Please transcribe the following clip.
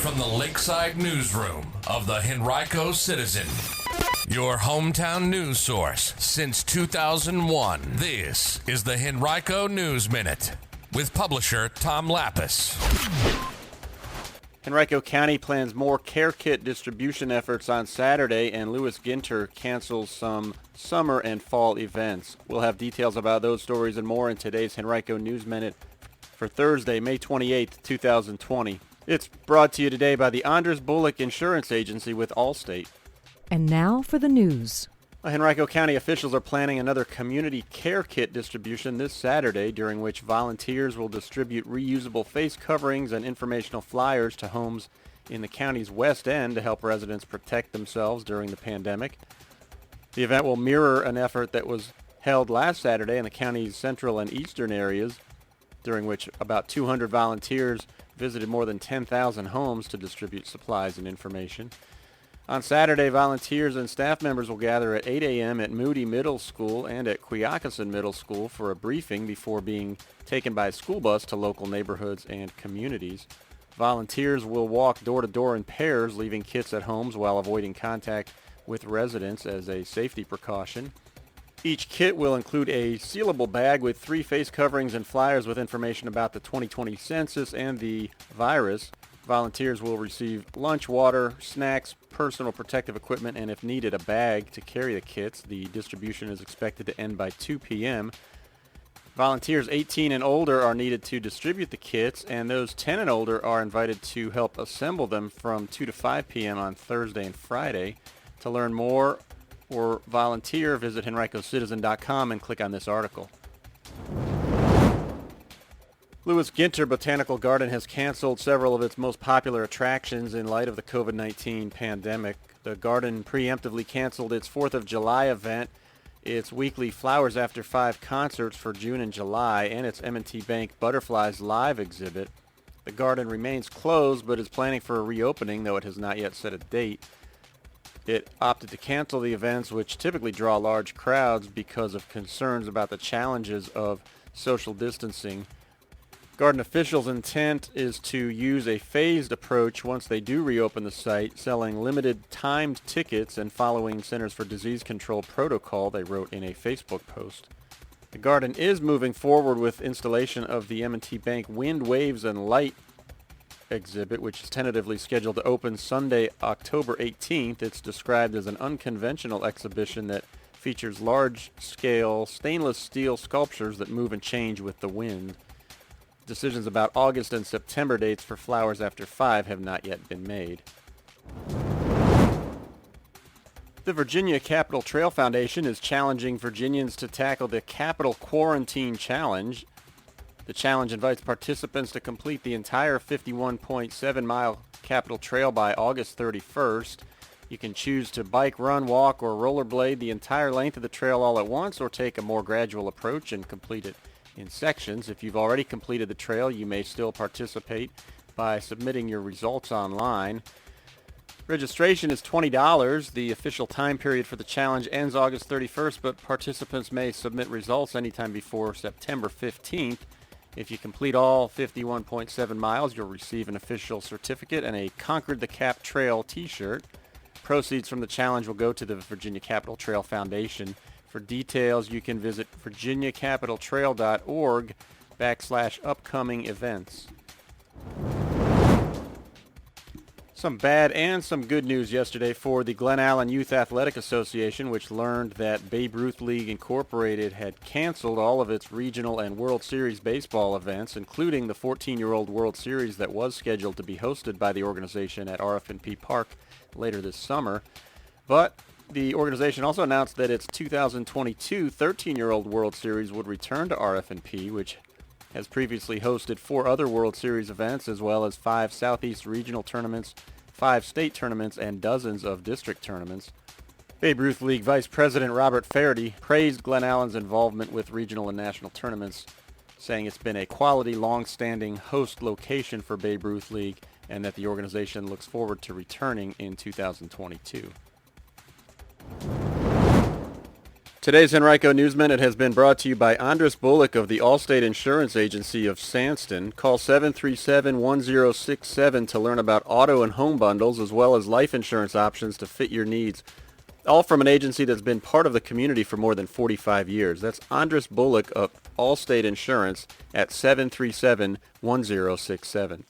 from the Lakeside Newsroom of the Henrico Citizen, your hometown news source since 2001. This is the Henrico News Minute with publisher Tom Lapis. Henrico County plans more care kit distribution efforts on Saturday, and Ginter cancels some summer and fall events. We'll have details about those stories and more in today's Henrico News Minute for Thursday, May 28th, 2020. It's brought to you today by the Andres Bullock Insurance Agency with Allstate. And now for the news. Henrico County officials are planning another community care kit distribution this Saturday, during which volunteers will distribute reusable face coverings and informational flyers to homes in the county's West End to help residents protect themselves during the pandemic. The event will mirror an effort that was held last Saturday in the county's central and eastern areas, during which about 200 volunteers visited more than 10,000 homes to distribute supplies and information. On Saturday, volunteers and staff members will gather at 8 a.m. at Moody Middle School and at Quioccasin Middle School for a briefing before being taken by a school bus to local neighborhoods and communities. Volunteers will walk door to door in pairs, leaving kits at homes while avoiding contact with residents as a safety precaution. Each kit will include a sealable bag with 3 face coverings and flyers with information about the 2020 census and the virus. Volunteers will receive lunch, water, snacks, personal protective equipment, and if needed, a bag to carry the kits. The distribution is expected to end by 2 p.m. Volunteers 18 and older are needed to distribute the kits, and those 10 and older are invited to help assemble them from 2 to 5 p.m. on Thursday and Friday. To learn more or volunteer, visit henricocitizen.com and click on this article. Ginter Botanical Garden has canceled several of its most popular attractions in light of the COVID-19 pandemic. The garden preemptively canceled its 4th of July event, its weekly Flowers After 5 concerts for June and July, and its M&T Bank Butterflies Live exhibit. The garden remains closed but is planning for a reopening, though it has not yet set a date. It opted to cancel the events, which typically draw large crowds, because of concerns about the challenges of social distancing. Garden officials' intent is to use a phased approach once they do reopen the site, selling limited timed tickets and following Centers for Disease Control protocol, they wrote in a Facebook post. The garden is moving forward with installation of the M&T Bank Wind, Waves, and Light exhibit, which is tentatively scheduled to open Sunday, October 18th. It's described as an unconventional exhibition that features large-scale stainless steel sculptures that move and change with the wind. Decisions about August and September dates for Flowers After 5 have not yet been made. The Virginia Capitol Trail Foundation is challenging Virginians to tackle the Capitol Quarantine Challenge. The challenge invites participants to complete the entire 51.7-mile Capitol Trail by August 31st. You can choose to bike, run, walk, or rollerblade the entire length of the trail all at once, or take a more gradual approach and complete it in sections. If you've already completed the trail, you may still participate by submitting your results online. Registration is $20. The official time period for the challenge ends August 31st, but participants may submit results anytime before September 15th. If you complete all 51.7 miles, you'll receive an official certificate and a Conquered the Cap Trail t-shirt. Proceeds from the challenge will go to the Virginia Capitol Trail Foundation. For details, you can visit virginiacapitoltrail.org/upcoming events. Some bad and some good news yesterday for the Glen Allen Youth Athletic Association, which learned that Babe Ruth League Incorporated had canceled all of its regional and World Series baseball events, including the 14-year-old World Series that was scheduled to be hosted by the organization at RF&P Park later this summer. But the organization also announced that its 2022 13-year-old World Series would return to RF&P, which has previously hosted 4 other World Series events, as well as 5 Southeast regional tournaments, 5 state tournaments, and dozens of district tournaments. Babe Ruth League Vice President Robert Faraday praised Glen Allen's involvement with regional and national tournaments, saying it's been a quality, long-standing host location for Babe Ruth League and that the organization looks forward to returning in 2022. Today's Henrico News Minute has been brought to you by Andres Bullock of the Allstate Insurance Agency of Sanston. Call 737-1067 to learn about auto and home bundles as well as life insurance options to fit your needs. All from an agency that's been part of the community for more than 45 years. That's Andres Bullock of Allstate Insurance at 737-1067.